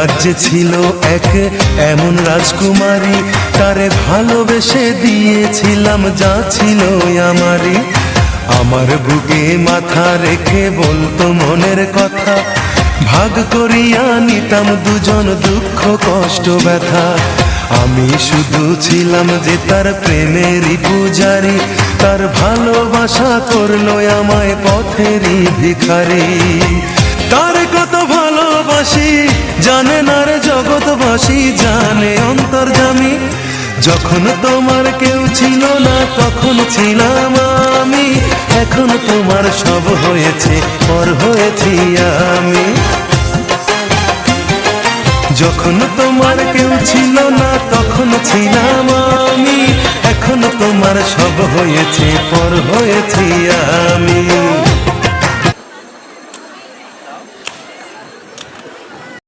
রাজ্যে ছিল এক এমন রাজকুমারী, তারে ভালোবেসে দিয়েছিলাম যা ছিল আমারই। আমার বুকে মাথা রেখে বলতো মনের কথা, ভাগ করিয়া নিতাম দুজন দুঃখ কষ্ট ব্যথা। আমি শুধু ছিলাম যে তার প্রেমেরই পূজারি, তার ভালোবাসা করলো আমায় পথেরই ভিখারি। তার কত ভালোবাসি জানে না রে জগৎবাসী, জানে অন্তর্যামী। যখন তোমার কেউ ছিল না তখন ছিলাম আমি, এখন তোমার সব হয়েছে পর হয়েছি আমি। যখন তোমার কেউ ছিল না তখন ছিলাম আমি, এখন তোমার সব হয়েছে পর হয়েছি আমি।